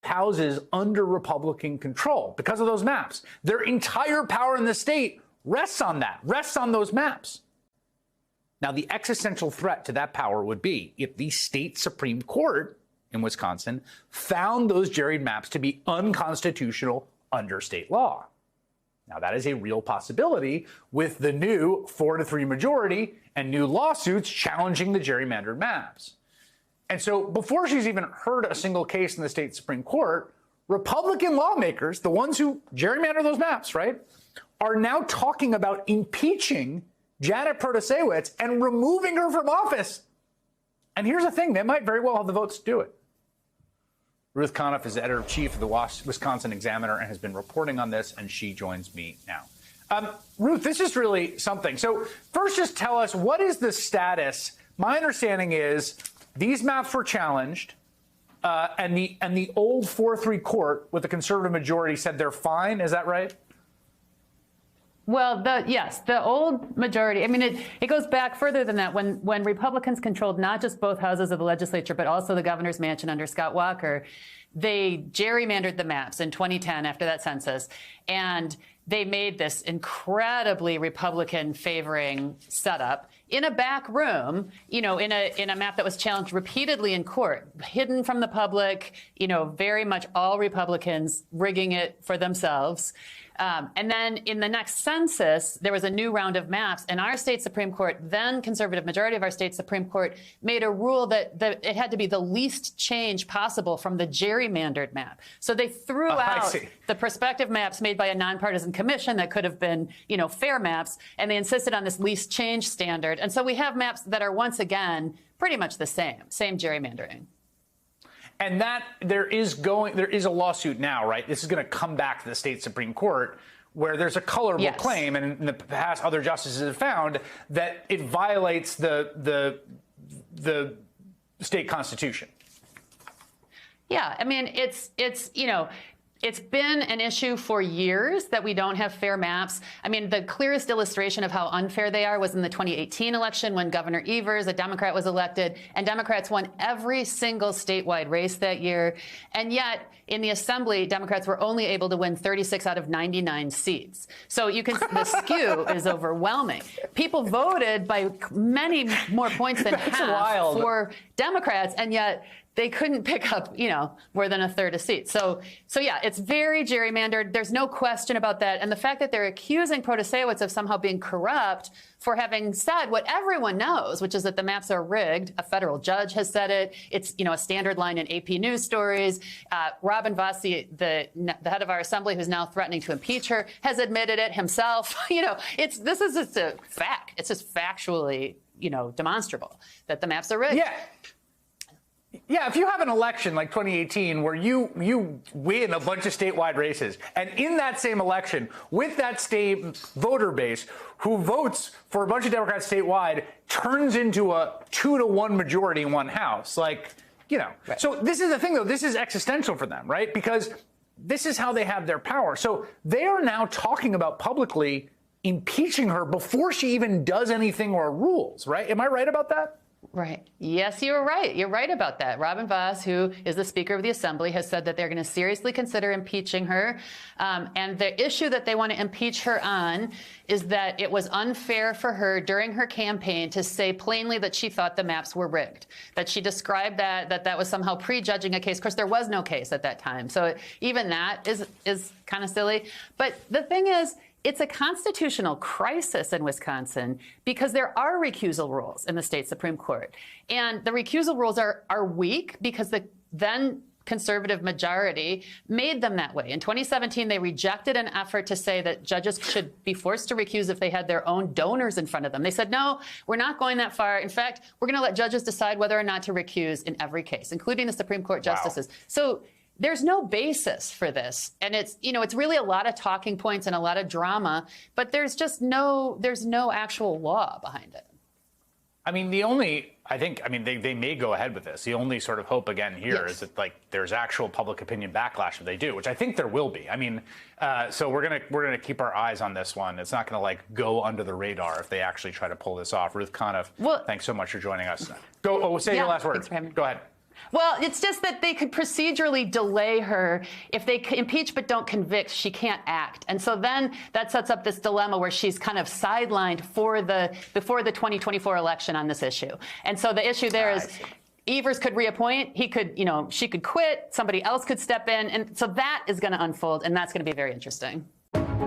houses under Republican control because of those maps. Their entire power in the state rests on that, rests on those maps. Now, the existential threat to that power would be if the state Supreme Court in Wisconsin found those gerrymandered maps to be unconstitutional under state law. Now, that is a real possibility with the new 4-3 majority and new lawsuits challenging the gerrymandered maps. And so before she's even heard a single case in the state Supreme Court, Republican lawmakers, the ones who gerrymander those maps, right, are now talking about impeaching Janet Protasiewicz and removing her from office. And here's the thing, they might very well have the votes to do it. Ruth Conniff is editor-in-chief of the Wisconsin Examiner and has been reporting on this, and she joins me now. Ruth, this is really something. So first, just tell us, what is the status? My understanding is these maps were challenged, and the old 4-3 court with the conservative majority said they're fine. Is that right? Well, yes, the old majority. I mean, it goes back further than that. When Republicans controlled not just both houses of the legislature, but also the governor's mansion under Scott Walker, they gerrymandered the maps in 2010 after that census, and they made this incredibly Republican favoring setup in a back room, you know, in a map that was challenged repeatedly in court, hidden from the public, you know, very much all Republicans rigging it for themselves. And then in the next census, there was a new round of maps, and our state Supreme Court, then conservative majority of our state Supreme Court, made a rule that it had to be the least change possible from the gerrymandered map. So they threw out the prospective maps made by a nonpartisan commission that could have been, you know, fair maps, and they insisted on this least change standard. And so we have maps that are once again pretty much the same gerrymandering. And that there is a lawsuit now, right? This is going to come back to the state Supreme Court where there's a colorable claim, and in the past other justices have found that it violates the state constitution. Yeah, I mean, it's you know, it's been an issue for years that we don't have fair maps. I mean, the clearest illustration of how unfair they are was in the 2018 election when Governor Evers, a Democrat, was elected, and Democrats won every single statewide race that year. And yet, in the Assembly, Democrats were only able to win 36 out of 99 seats. So you can, the skew is overwhelming. People voted by many more points than half for Democrats, and yet they couldn't pick up, you know, more than a third of seats. So yeah, it's very gerrymandered. There's no question about that. And the fact that they're accusing Protasiewicz of somehow being corrupt for having said what everyone knows, which is that the maps are rigged. A federal judge has said it. It's, you know, a standard line in AP News stories. Robin Vos, the head of our assembly, who's now threatening to impeach her, has admitted it himself. You know, this is just a fact. It's just factually, you know, demonstrable that the maps are rigged. Yeah. Yeah, if you have an election like 2018 where you win a bunch of statewide races, and in that same election, with that state voter base who votes for a bunch of Democrats statewide, turns into a 2-to-1 majority in one house, like, you know. Right. So this is the thing, though. This is existential for them, right? Because this is how they have their power. So they are now talking about publicly impeaching her before she even does anything or rules, right? Am I right about that? Right. Yes, you're right. You're right about that. Robin Vos, who is the Speaker of the Assembly, has said that they're going to seriously consider impeaching her. And the issue that they want to impeach her on is that it was unfair for her during her campaign to say plainly that she thought the maps were rigged, that she described that was somehow prejudging a case. Of course, there was no case at that time. So even that is kind of silly. But the thing is, it's a constitutional crisis in Wisconsin because there are recusal rules in the state Supreme Court. And the recusal rules are weak because the then conservative majority made them that way. In 2017, they rejected an effort to say that judges should be forced to recuse if they had their own donors in front of them. They said, no, we're not going that far. In fact, we're going to let judges decide whether or not to recuse in every case, including the Supreme Court justices. Wow. So there's no basis for this. And it's, you know, it's really a lot of talking points and a lot of drama, but there's no actual law behind it. I mean, they may go ahead with this. The only sort of hope again here is that, like, there's actual public opinion backlash if they do, which I think there will be. I mean, so we're gonna keep our eyes on this one. It's not gonna like go under the radar if they actually try to pull this off. Ruth Conniff, thanks so much for joining us. Say your last word. Go ahead. Well, it's just that they could procedurally delay her. If they impeach but don't convict, she can't act. And so then that sets up this dilemma where she's kind of sidelined before the 2024 election on this issue. And so the issue there is Evers could reappoint. He could, she could quit. Somebody else could step in. And so that is going to unfold, and that's going to be very interesting.